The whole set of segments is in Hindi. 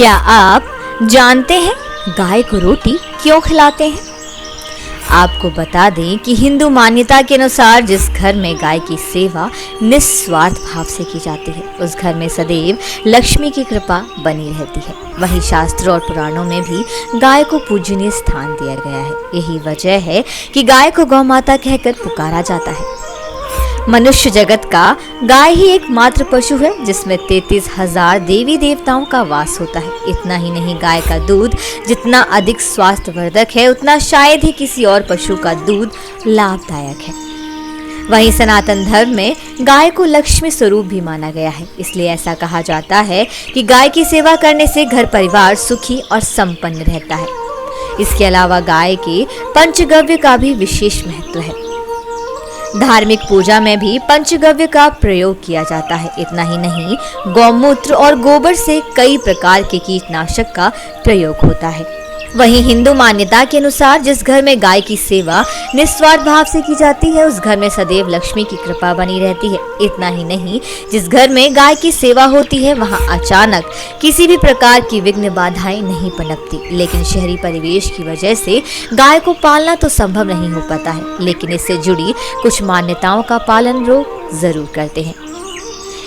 क्या आप जानते हैं गाय को रोटी क्यों खिलाते हैं? आपको बता दें कि हिंदू मान्यता के अनुसार जिस घर में गाय की सेवा निस्वार्थ भाव से की जाती है उस घर में सदैव लक्ष्मी की कृपा बनी रहती है। वहीं शास्त्रों और पुराणों में भी गाय को पूजनीय स्थान दिया गया है। यही वजह है कि गाय को गौ माता कहकर पुकारा जाता है। मनुष्य जगत का गाय ही एकमात्र पशु है जिसमें 33,000 देवी देवताओं का वास होता है। इतना ही नहीं, गाय का दूध जितना अधिक स्वास्थ्यवर्धक है उतना शायद ही किसी और पशु का दूध लाभदायक है। वहीं सनातन धर्म में गाय को लक्ष्मी स्वरूप भी माना गया है। इसलिए ऐसा कहा जाता है कि गाय की सेवा करने से घर परिवार सुखी और संपन्न रहता है। इसके अलावा गाय के पंचगव्य का भी विशेष महत्व है। धार्मिक पूजा में भी पंचगव्य का प्रयोग किया जाता है। इतना ही नहीं, गौमूत्र और गोबर से कई प्रकार के कीटनाशक का प्रयोग होता है। वहीं हिंदू मान्यता के अनुसार जिस घर में गाय की सेवा निस्वार्थ भाव से की जाती है उस घर में सदैव लक्ष्मी की कृपा बनी रहती है। इतना ही नहीं, जिस घर में गाय की सेवा होती है वहां अचानक किसी भी प्रकार की विघ्न बाधाएं नहीं पनपती। लेकिन शहरी परिवेश की वजह से गाय को पालना तो संभव नहीं हो पाता है, लेकिन इससे जुड़ी कुछ मान्यताओं का पालन लोग जरूर करते हैं।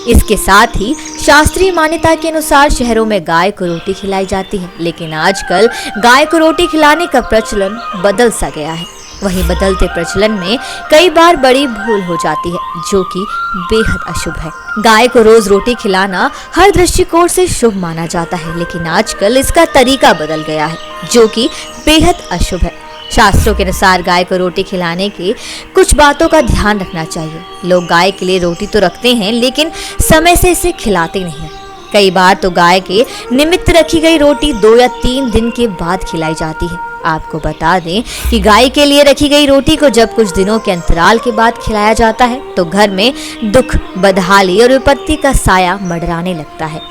इसके साथ ही शास्त्रीय मान्यता के अनुसार शहरों में गाय को रोटी खिलाई जाती है, लेकिन आजकल गाय को रोटी खिलाने का प्रचलन बदल सा गया है। वहीं बदलते प्रचलन में कई बार बड़ी भूल हो जाती है जो कि बेहद अशुभ है। गाय को रोज रोटी खिलाना हर दृष्टिकोण से शुभ माना जाता है, लेकिन आजकल इसका तरीका बदल गया है जो कि बेहद अशुभ है। शास्त्रों के अनुसार गाय को रोटी खिलाने के कुछ बातों का ध्यान रखना चाहिए। लोग गाय के लिए रोटी तो रखते हैं लेकिन समय से इसे खिलाते नहीं। कई बार तो गाय के निमित्त रखी गई रोटी 2 या 3 दिन के बाद खिलाई जाती है। आपको बता दें कि गाय के लिए रखी गई रोटी को जब कुछ दिनों के अंतराल के बाद खिलाया जाता है तो घर में दुख, बदहाली और विपत्ति का साया मंडराने लगता है।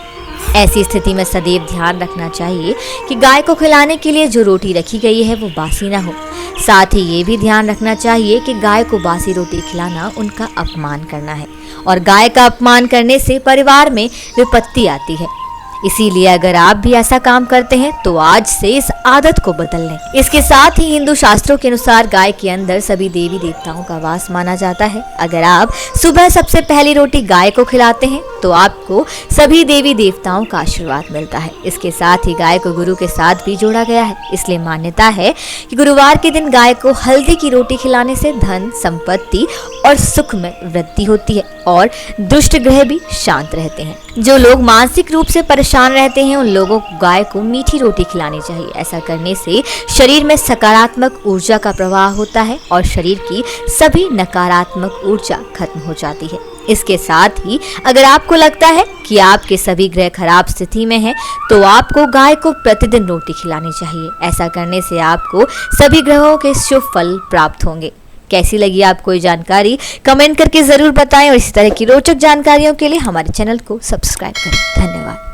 ऐसी स्थिति में सदैव ध्यान रखना चाहिए कि गाय को खिलाने के लिए जो रोटी रखी गई है वो बासी ना हो। साथ ही ये भी ध्यान रखना चाहिए कि गाय को बासी रोटी खिलाना उनका अपमान करना है और गाय का अपमान करने से परिवार में विपत्ति आती है। इसीलिए अगर आप भी ऐसा काम करते हैं तो आज से इस आदत को बदल लें। इसके साथ ही हिंदू शास्त्रों के अनुसार गाय के अंदर सभी देवी देवताओं का वास माना जाता है। अगर आप सुबह सबसे पहली रोटी गाय को खिलाते हैं तो आपको सभी देवी देवताओं का आशीर्वाद मिलता है। इसके साथ ही गाय को गुरु के साथ भी जोड़ा गया है। इसलिए मान्यता है कि गुरुवार के दिन गाय को हल्दी की रोटी खिलाने से धन, संपत्ति और सुख में वृद्धि होती है और दुष्ट ग्रह भी शांत रहते हैं। जो लोग मानसिक रूप से परेशान रहते हैं उन लोगों को गाय को मीठी रोटी खिलानी चाहिए। ऐसा करने से शरीर में सकारात्मक ऊर्जा का प्रवाह होता है और शरीर की सभी नकारात्मक ऊर्जा खत्म हो जाती है। इसके साथ ही अगर आपको लगता है कि आपके सभी ग्रह खराब स्थिति में हैं, तो आपको गाय को प्रतिदिन रोटी खिलानी चाहिए। ऐसा करने से आपको सभी ग्रहों के शुभ फल प्राप्त होंगे। कैसी लगी आपको ये जानकारी कमेंट करके जरूर बताएं और इसी तरह की रोचक जानकारियों के लिए हमारे चैनल को सब्सक्राइब करें। धन्यवाद।